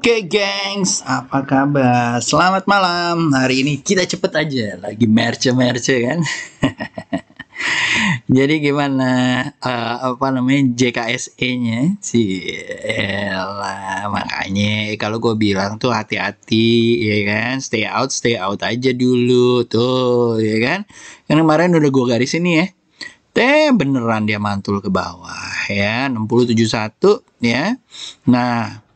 Oke gengs, apa kabar? Selamat malam. Hari ini kita cepet aja, lagi merce kan. Jadi gimana apa namanya JKSE-nya sih? Elah, makanya kalau gue bilang tuh hati-hati ya kan, stay out aja dulu tuh ya kan. Karena kemarin udah gue garis ini ya. Beneran dia mantul ke bawah ya, 6071 ya. Nah,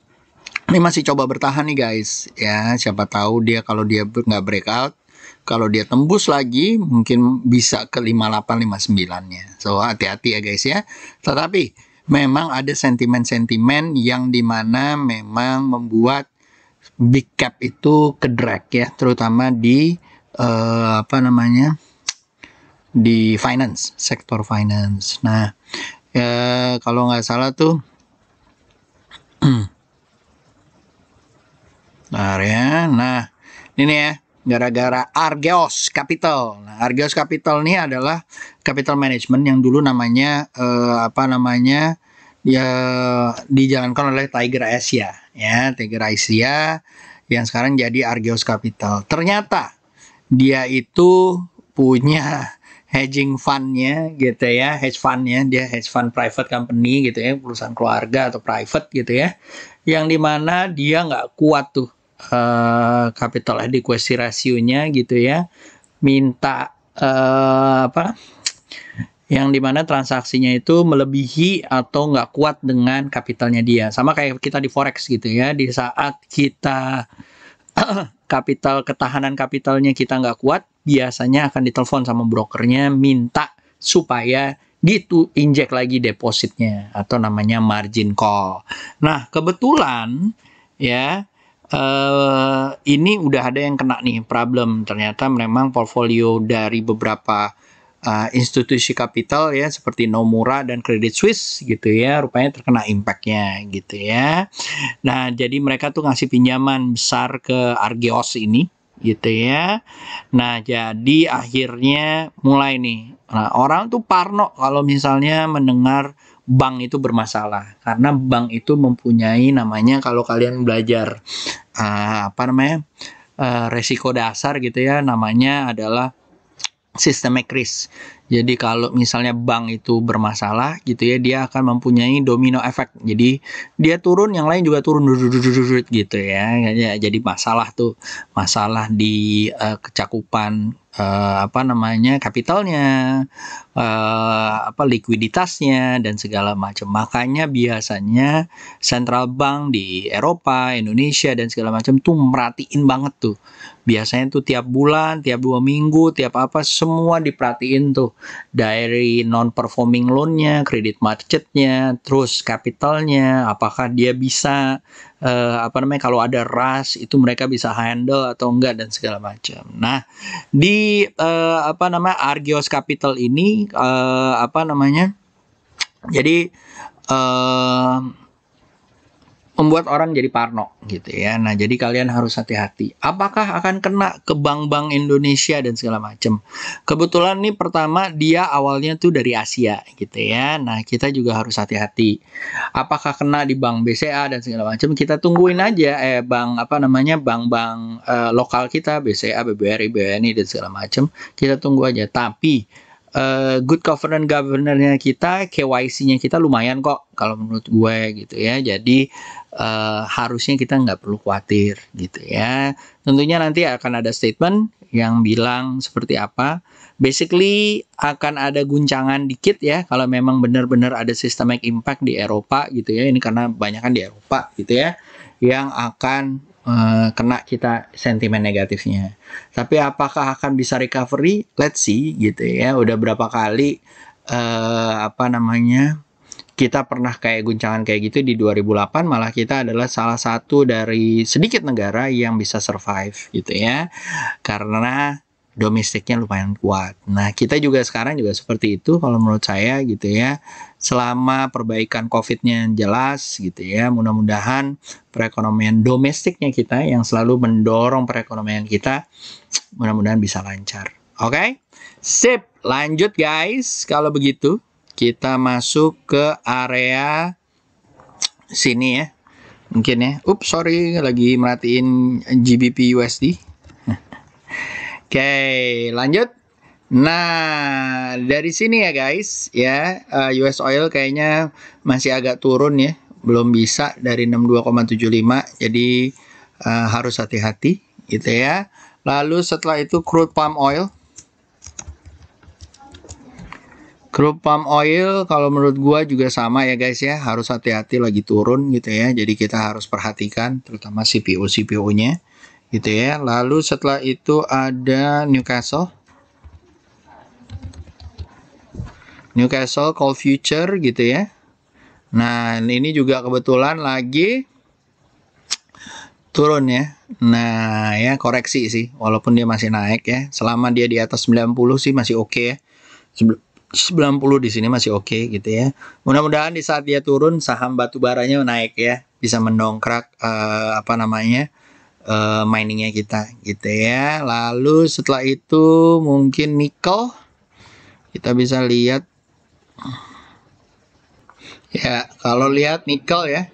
ini masih coba bertahan nih guys ya, siapa tahu dia kalau dia nggak breakout, kalau dia tembus lagi mungkin bisa ke 5859-nya. So hati-hati ya guys ya. Tetapi memang ada sentimen-sentimen yang dimana memang membuat big cap itu ke drag ya, terutama di apa namanya, di finance, sektor finance. Nah kalau nggak salah tuh ya. Nah, ini ya, gara-gara Argeos Capital. Nah, Argeos Capital ini adalah capital management yang dulu namanya apa namanya? Ya dijalankan oleh Tiger Asia, ya, Tiger Asia yang sekarang jadi Argeos Capital. Ternyata dia itu punya hedging fund-nya gitu ya, hedge fund-nya, dia hedge fund private company gitu ya, perusahaan keluarga atau private gitu ya, yang dimana dia nggak kuat tuh capital adequacy ratio-nya gitu ya, minta apa, yang dimana transaksinya itu melebihi atau nggak kuat dengan kapitalnya dia. Sama kayak kita di forex gitu ya, di saat kita ketahanan kapitalnya kita nggak kuat, biasanya akan ditelepon sama brokernya minta supaya injek lagi depositnya atau namanya margin call. Nah kebetulan ya ini udah ada yang kena nih problem. Ternyata memang portfolio dari beberapa institusi kapital ya seperti Nomura dan Credit Suisse gitu ya, rupanya terkena impact-nya gitu ya. Nah jadi mereka tuh ngasih pinjaman besar ke Argeos ini gitu ya. Nah jadi akhirnya mulai nih, nah, orang tuh parno kalau misalnya mendengar bank itu bermasalah, karena bank itu mempunyai namanya, kalau kalian belajar apa namanya, resiko dasar gitu ya, namanya adalah systemic risk. Jadi kalau misalnya bank itu bermasalah gitu ya, dia akan mempunyai domino effect. Jadi dia turun, yang lain juga turun gitu ya. Jadi masalah tuh, masalah di kecakupan apa namanya, kapitalnya, apa likuiditasnya dan segala macam. Makanya biasanya central bank di Eropa, Indonesia dan segala macam tuh merhatiin banget tuh. Biasanya tuh tiap bulan, tiap 2 minggu, tiap apa, semua diperhatiin tuh. Dari non-performing loan-nya, kredit macetnya, terus kapitalnya, apakah dia bisa, apa namanya, kalau ada rush, itu mereka bisa handle atau enggak, dan segala macam. Nah, di, apa namanya, Argeos Capital ini, apa namanya, jadi, membuat orang jadi parno gitu ya. Nah, jadi kalian harus hati-hati. Apakah akan kena ke bank-bank Indonesia dan segala macam? Kebetulan nih pertama dia awalnya tuh dari Asia gitu ya. Nah, kita juga harus hati-hati. Apakah kena di bank BCA dan segala macam? Kita tungguin aja bank apa namanya, bank-bank lokal kita, BCA, BBRI, BNI dan segala macam. Kita tunggu aja. Tapi good governance-nya kita, KYC-nya kita lumayan kok kalau menurut gue gitu ya. Jadi harusnya kita nggak perlu khawatir gitu ya. Tentunya nanti akan ada statement yang bilang seperti apa. Basically akan ada guncangan dikit ya kalau memang benar-benar ada systemic impact di Eropa gitu ya. Ini karena banyak kan di Eropa gitu ya, yang akan kena kita sentimen negatifnya. Tapi apakah akan bisa recovery? Let's see gitu ya. Udah berapa kali apa namanya, kita pernah kayak guncangan kayak gitu di 2008, malah kita adalah salah satu dari sedikit negara yang bisa survive gitu ya, karena domestiknya lumayan kuat. Nah, kita juga sekarang juga seperti itu kalau menurut saya gitu ya. Selama perbaikan COVID-nya jelas gitu ya, mudah-mudahan perekonomian domestiknya kita yang selalu mendorong perekonomian kita, mudah-mudahan bisa lancar. Oke? Sip, lanjut guys. Kalau begitu, kita masuk ke area sini ya. Mungkin ya. Sorry, lagi merhatiin GBP USD. Oke, lanjut. Nah, dari sini ya guys, ya US oil kayaknya masih agak turun ya, belum bisa dari 62,75, jadi harus hati-hati gitu ya. Lalu setelah itu crude palm oil. Crude palm oil kalau menurut gua juga sama ya guys ya, harus hati-hati lagi turun gitu ya. Jadi kita harus perhatikan terutama CPO-nya gitu ya. Lalu setelah itu ada Newcastle Call Future gitu ya. Nah, ini juga kebetulan lagi turun ya. Nah, ya koreksi sih, walaupun dia masih naik ya. Selama dia di atas 90 sih masih oke ya. 90 di sini masih oke gitu ya. Mudah-mudahan di saat dia turun saham batu baranya naik ya, bisa mendongkrak miningnya kita gitu ya. Lalu setelah itu mungkin nikel, kita bisa lihat ya. Kalau lihat nikel ya,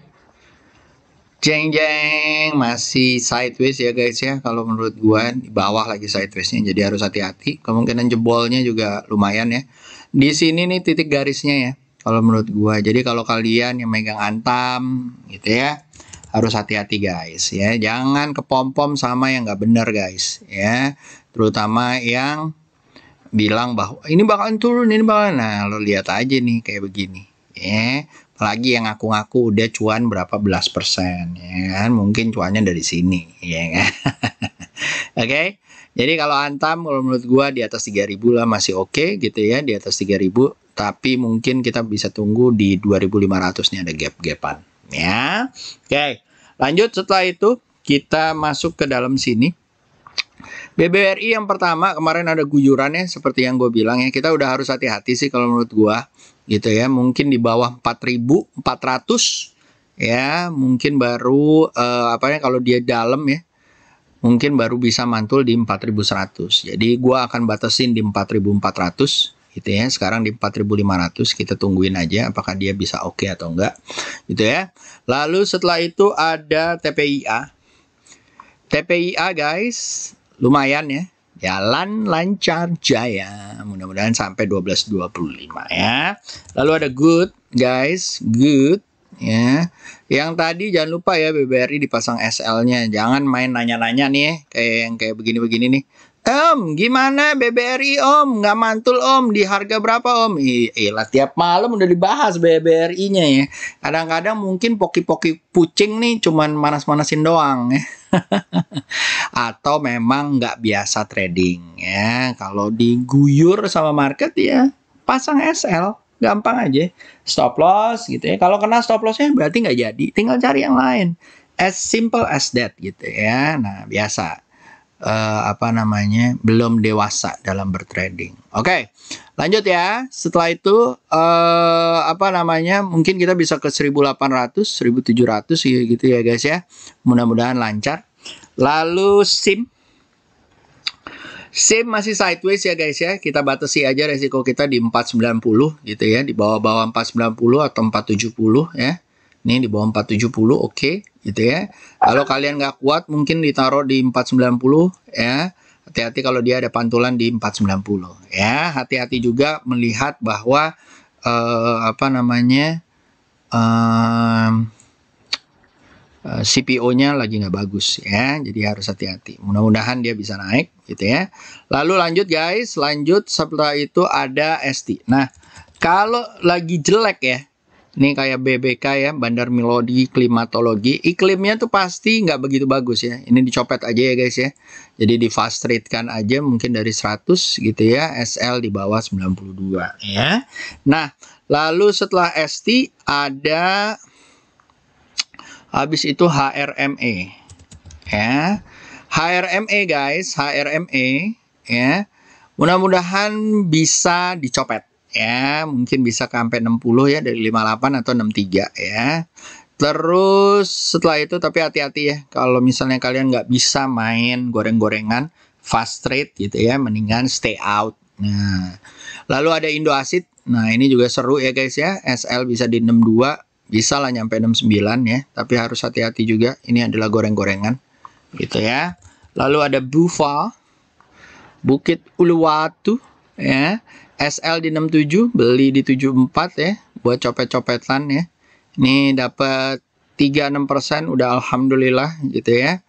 jeng masih sideways ya guys ya. Kalau menurut gua di bawah lagi sidewaysnya, jadi harus hati-hati. Kemungkinan jebolnya juga lumayan ya. Di sini nih titik garisnya ya, kalau menurut gua. Jadi kalau kalian yang megang Antam gitu ya, harus hati-hati guys ya. Jangan kepompom sama yang nggak benar guys ya. Terutama yang bilang bahwa ini bakalan turun, ini bakalan. Nah, lo lihat aja nih kayak begini ya. Apalagi yang ngaku-ngaku udah cuan berapa belas persen ya kan, mungkin cuannya dari sini ya kan. Oke. Jadi kalau Antam kalau menurut gua di atas 3.000 lah masih oke gitu ya, di atas 3.000, tapi mungkin kita bisa tunggu di 2.500 nih ada gap-gapan ya. Oke. Lanjut setelah itu kita masuk ke dalam sini. BBRI yang pertama kemarin ada guyurannya seperti yang gue bilang ya, kita udah harus hati-hati sih kalau menurut gue gitu ya. Mungkin di bawah 4.400 ya, mungkin baru kalau dia dalam ya, mungkin baru bisa mantul di 4.100. Jadi gue akan batasin di 4.400 gitu ya. Sekarang di 4.500, kita tungguin aja apakah dia bisa oke atau enggak gitu ya. Lalu setelah itu ada TPIA guys, lumayan ya, jalan lancar jaya, mudah-mudahan sampai 12.25 ya. Lalu ada good guys, good ya. Yang tadi jangan lupa ya, BBRI dipasang SL-nya, jangan main nanya-nanya nih kayak begini-begini nih. Gimana BBRI om? Nggak mantul om, di harga berapa om? Iyalah, tiap malam udah dibahas BBRI-nya ya. Kadang-kadang mungkin poki-poki pucing nih cuman manas-manasin doang ya. Atau memang nggak biasa trading ya. Kalau diguyur sama market ya pasang SL, gampang aja. Stop loss gitu ya. Kalau kena stop lossnya berarti nggak jadi, tinggal cari yang lain. As simple as that gitu ya. Nah, biasa belum dewasa dalam bertrading. Oke, lanjut ya. Setelah itu mungkin kita bisa ke 1.800, 1.700 gitu ya guys ya. Mudah-mudahan lancar. Lalu SIM masih sideways ya guys ya. Kita batasi aja resiko kita di 490 gitu ya, di bawah-bawah 490 atau 470 ya. Ini di bawah 470 oke gitu ya. Kalau kalian nggak kuat mungkin ditaruh di 490 ya. Hati-hati kalau dia ada pantulan di 490 ya. Hati-hati juga melihat bahwa CPO-nya lagi nggak bagus ya. Jadi harus hati-hati. Mudah-mudahan dia bisa naik gitu ya. Lalu lanjut guys, setelah itu ada ST. Nah, kalau lagi jelek ya, ini kayak BBK ya, Bandar Melodi Klimatologi, iklimnya tuh pasti nggak begitu bagus ya. Ini dicopet aja ya guys ya. Jadi di fast trade kan aja mungkin dari 100 gitu ya, SL di bawah 92 ya. Nah, lalu setelah ST ada habis itu HRME ya. HRME guys, HRME ya. Mudah-mudahan bisa dicopet ya, mungkin bisa ke sampai 60 ya, dari 58 atau 63 ya. Terus setelah itu tapi hati-hati ya, kalau misalnya kalian nggak bisa main goreng-gorengan fast trade gitu ya, mendingan stay out. Nah, lalu ada Indoasid. Nah, ini juga seru ya guys ya, SL bisa di 62 bisa lah nyampe 69 ya, tapi harus hati-hati juga. Ini adalah goreng-gorengan gitu ya. Lalu ada Bufa, Bukit Uluwatu ya. SL di 67, beli di 74 ya, buat copet-copetan ya. Ini dapat 36%, udah alhamdulillah gitu ya.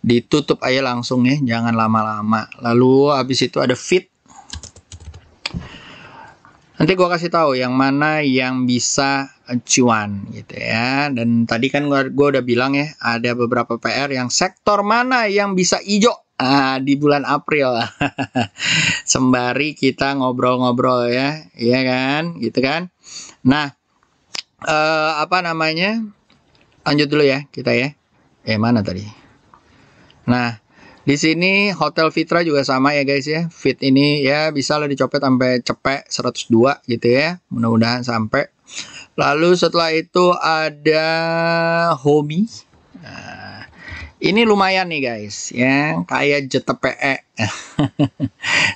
Ditutup aja langsung ya, jangan lama-lama. Lalu habis itu ada Fit. Nanti gua kasih tahu yang mana yang bisa cuan gitu ya. Dan tadi kan gua udah bilang ya, ada beberapa PR yang sektor mana yang bisa hijau di bulan April. Sembari kita ngobrol-ngobrol ya, iya kan, gitu kan. Nah, apa namanya? Lanjut dulu ya kita ya. Mana tadi? Nah, di sini Hotel Fitra juga sama ya guys ya. Fit ini ya bisa lah dicopet sampai cepet 102 gitu ya. Mudah-mudahan sampai. Lalu setelah itu ada Hobi. Nah, ini lumayan nih guys ya, kayak JTPE.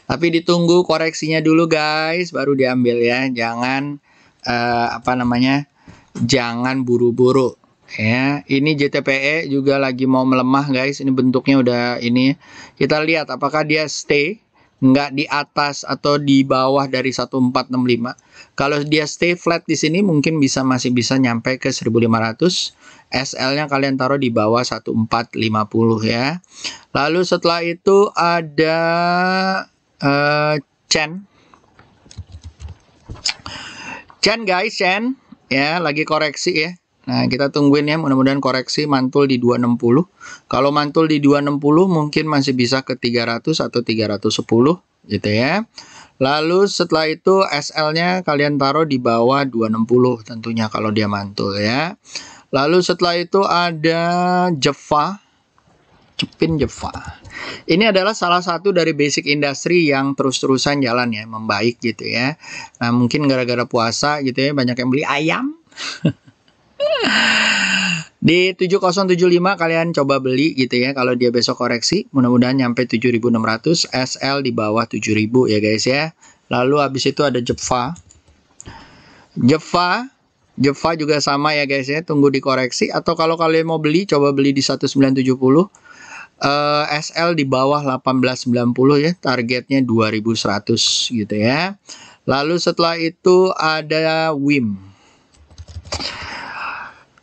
Tapi ditunggu koreksinya dulu guys, baru diambil ya. Jangan apa namanya? Jangan buru-buru. Ya, ini JTPE juga lagi mau melemah guys. Ini bentuknya udah ini. Kita lihat apakah dia stay nggak di atas atau di bawah dari 1465. Kalau dia stay flat di sini mungkin masih bisa nyampe ke 1500. SL-nya kalian taruh di bawah 1450 ya. Lalu setelah itu ada Chen. Chen guys, Chen ya lagi koreksi ya. Nah, kita tungguin ya, mudah-mudahan koreksi mantul di 260. Kalau mantul di 260 mungkin masih bisa ke 300 atau 310 gitu ya. Lalu setelah itu SL-nya kalian taruh di bawah 260 tentunya kalau dia mantul ya. Lalu setelah itu ada Jeva. Cepin Jeva. Ini adalah salah satu dari basic industry yang terus-terusan jalan ya, membaik gitu ya. Nah, mungkin gara-gara puasa gitu ya, banyak yang beli ayam. Di 7075 kalian coba beli gitu ya. Kalau dia besok koreksi, mudah-mudahan nyampe 7600. SL di bawah 7000 ya guys ya. Lalu habis itu ada Jeva. Jeva juga sama ya guys ya. Tunggu dikoreksi. Atau kalau kalian mau beli, coba beli di 1970. SL di bawah 1890 ya. Targetnya 2100 gitu ya. Lalu setelah itu ada WIM.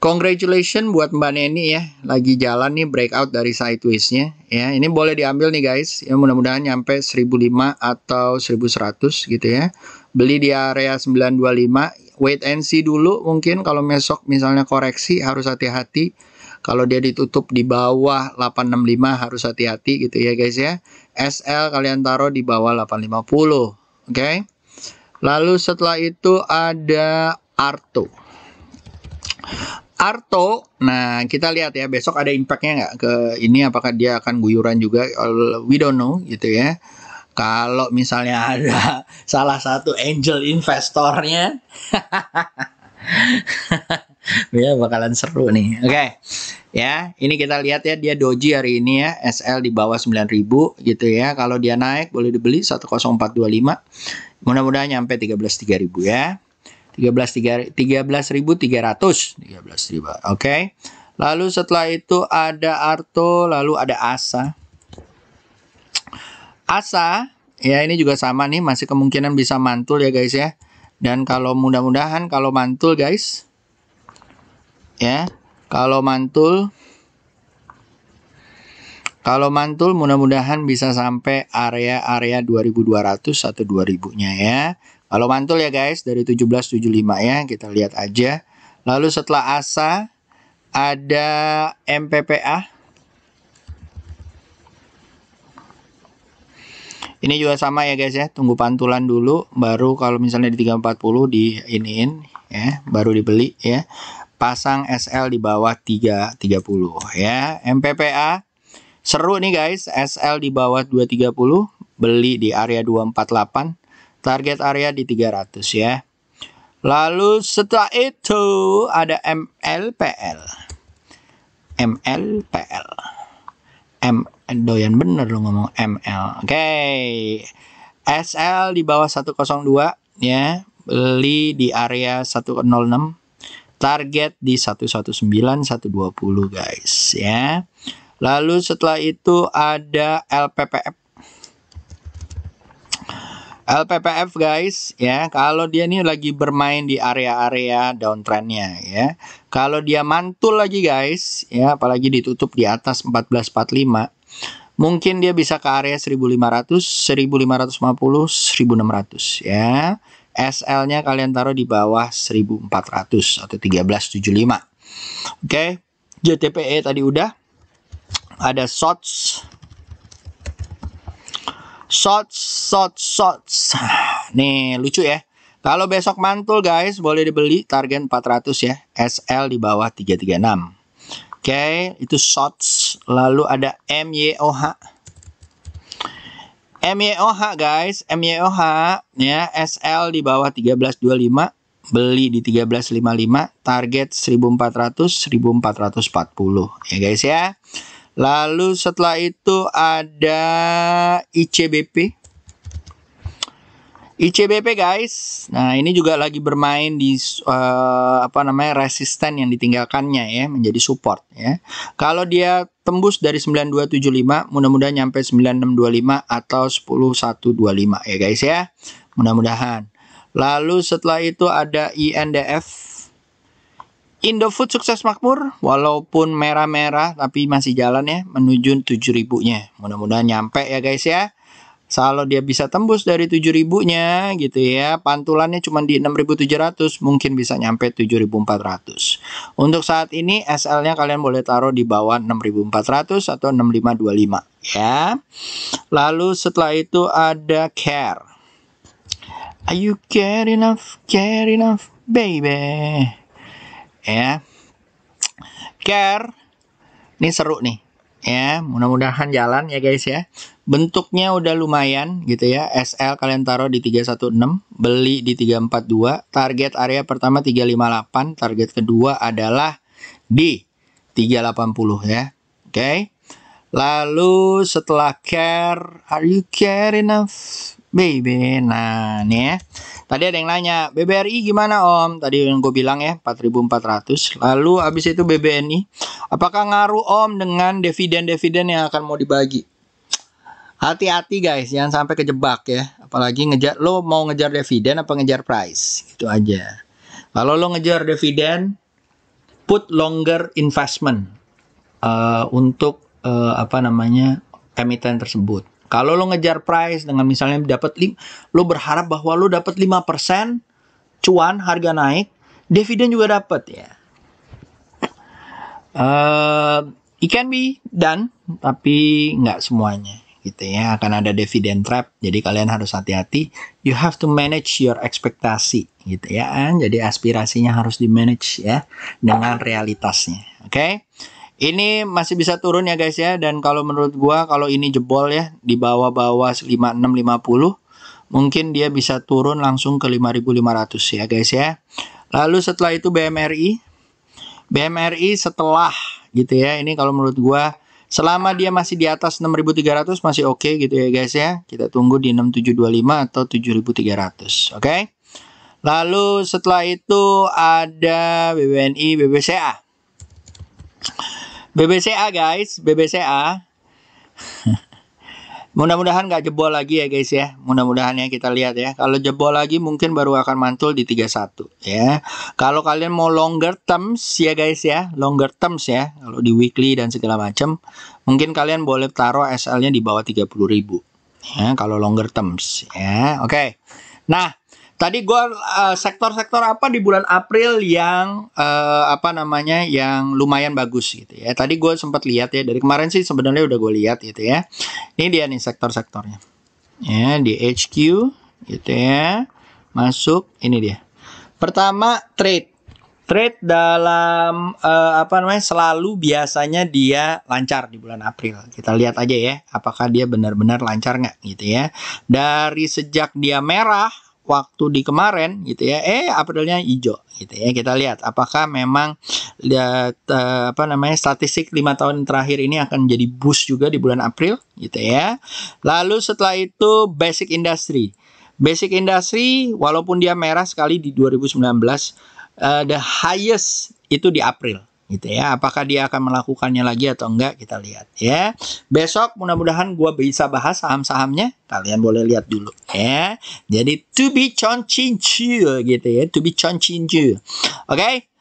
Congratulations buat Mbak Neni ya, lagi jalan nih breakout dari sideways-nya ya. Ini boleh diambil nih guys. Ya mudah-mudahan nyampe 1005 atau 1100 gitu ya. Beli di area 925. Wait and see dulu, mungkin kalau besok misalnya koreksi harus hati-hati. Kalau dia ditutup di bawah 865 harus hati-hati gitu ya guys ya. SL kalian taruh di bawah 850. Oke. Lalu setelah itu ada Arto. Nah kita lihat ya besok ada impact-nya nggak ke ini, apakah dia akan guyuran juga, we don't know gitu ya. Kalau misalnya ada salah satu angel investornya ya bakalan seru nih. Oke. Ya, ini kita lihat ya, dia doji hari ini ya, SL di bawah 9000 gitu ya. Kalau dia naik boleh dibeli 10425. Mudah-mudahan nyampe 13.3000 ya. 13.300. Oke. Lalu setelah itu ada Arto, lalu ada Asa. Ya ini juga sama nih, masih kemungkinan bisa mantul ya guys ya. Dan kalau mudah-mudahan kalau mantul guys ya, kalau mantul mudah-mudahan bisa sampai area 2200 atau 2000-nya ya. Kalau mantul ya guys dari 1775 ya, kita lihat aja. Lalu setelah ASA ada MPPA. Ini juga sama ya guys ya, tunggu pantulan dulu baru kalau misalnya di 340 di iniin ya, baru dibeli ya. Pasang SL di bawah 330 ya. MPPA seru nih guys, SL di bawah 230, beli di area 248. Target area di 300 ya. Lalu setelah itu ada MLPL. Doyan bener lo ngomong ML. Oke. SL di bawah 102 ya. Beli di area 106. target di 119 120 guys ya. Lalu setelah itu ada LPPF. LPPF guys ya, kalau dia nih lagi bermain di area-area downtrendnya ya. Kalau dia mantul lagi guys ya, apalagi ditutup di atas 1445, mungkin dia bisa ke area 1500, 1550, 1600 ya. SL-nya kalian taruh di bawah 1400 atau 1375. Oke, JTPE tadi udah. Ada shots. Nih lucu ya. Kalau besok mantul guys, boleh dibeli target 400 ya. SL di bawah 336. Oke, itu shots. Lalu ada MYOH. MYOH guys, MYOH ya, SL di bawah 1325, beli di 1355, target 1400, 1440 ya guys ya. Lalu setelah itu ada ICBP. ICBP guys. Nah, ini juga lagi bermain di resisten yang ditinggalkannya ya, menjadi support ya. Kalau dia tembus dari 9275, mudah-mudahan nyampe 9625 atau 10125 ya guys ya. Mudah-mudahan. Lalu setelah itu ada INDF. Indofood sukses makmur, walaupun merah-merah tapi masih jalan ya, menuju 7.000-nya. Mudah-mudahan nyampe ya guys ya. Kalau dia bisa tembus dari 7.000-nya gitu ya, pantulannya cuma di 6.700, mungkin bisa nyampe 7.400. Untuk saat ini SL-nya kalian boleh taruh di bawah 6.400 atau 6.525 ya. Lalu setelah itu ada CARE. Are you care enough, baby? Ya, CARE ini seru nih ya, mudah-mudahan jalan ya guys ya. Bentuknya udah lumayan gitu ya. SL kalian taruh di 316, beli di 342, target area pertama 358, target kedua adalah di 380 ya. Oke. Lalu setelah CARE, are you care enough, baby? Nah, nih ya. Tadi ada yang nanya, BBRI gimana Om? Tadi yang gue bilang ya, 4.400. Lalu habis itu BBNI. Apakah ngaruh Om dengan dividen-dividen yang akan mau dibagi? Hati-hati guys, jangan sampai kejebak ya. Apalagi lo mau ngejar dividen apa ngejar price? Gitu aja. Kalau lo ngejar dividen, put longer investment untuk emiten tersebut. Kalau lo ngejar price dengan misalnya lo berharap bahwa lo dapat 5% cuan, harga naik, dividen juga dapat ya. It can be done, tapi nggak semuanya gitu ya. Akan ada dividen trap, jadi kalian harus hati-hati. You have to manage your ekspektasi gitu ya. Jadi aspirasinya harus di manage ya dengan realitasnya. Oke. Ini masih bisa turun ya guys ya. Dan kalau menurut gua, kalau ini jebol ya di bawah-bawah 5650, mungkin dia bisa turun langsung ke 5500 ya guys ya. Lalu setelah itu BMRI. BMRI setelah gitu ya. Ini kalau menurut gua, selama dia masih di atas 6300 masih oke gitu ya guys ya. Kita tunggu di 6725 atau 7300. Oke. Lalu setelah itu ada BBNI, BBCA. BBCA guys, BBCA. Mudah-mudahan nggak jebol lagi ya guys ya. Mudah-mudahan ya, kita lihat ya. Kalau jebol lagi mungkin baru akan mantul di 31 ya. Kalau kalian mau longer terms ya guys ya, longer terms ya. Kalau di weekly dan segala macam, mungkin kalian boleh taruh SL-nya di bawah 30.000 ya. Kalau longer terms ya. Oke. Nah, tadi gue sektor-sektor apa di bulan April yang yang lumayan bagus gitu ya. Tadi gue sempat lihat ya, dari kemarin sih sebenarnya udah gue lihat gitu ya. Ini dia nih sektor-sektornya. Ya, di HQ gitu ya. Masuk, ini dia. Pertama, trade. Trade dalam selalu biasanya dia lancar di bulan April. Kita lihat aja ya, apakah dia benar-benar lancar nggak gitu ya. Dari sejak dia merah waktu di kemarin gitu ya, Aprilnya hijau gitu ya. Kita lihat apakah memang statistik 5 tahun terakhir ini akan jadi boost juga di bulan April gitu ya. Lalu setelah itu basic industry. Basic industry walaupun dia merah sekali di 2019, the highest itu di April gitu ya. Apakah dia akan melakukannya lagi atau enggak, kita lihat ya. Besok mudah-mudahan gua bisa bahas saham-sahamnya. Kalian boleh lihat dulu ya. Jadi to be continue gitu ya, to be continue. Oke.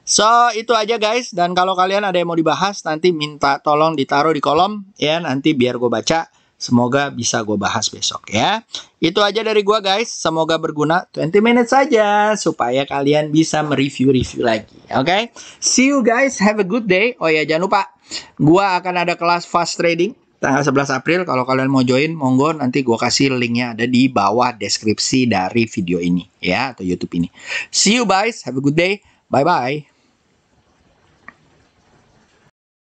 So, itu aja guys. Dan kalau kalian ada yang mau dibahas, nanti minta tolong ditaruh di kolom ya, nanti biar gue baca. Semoga bisa gue bahas besok ya. Itu aja dari gue guys. Semoga berguna. 20 menit saja supaya kalian bisa mereview-review lagi. Oke. See you guys. Have a good day. Oh ya, jangan lupa. Gue akan ada kelas fast trading tanggal 11 April. Kalau kalian mau join, monggo, nanti gue kasih linknya ada di bawah deskripsi dari video ini ya, atau YouTube ini. See you guys. Have a good day. Bye-bye.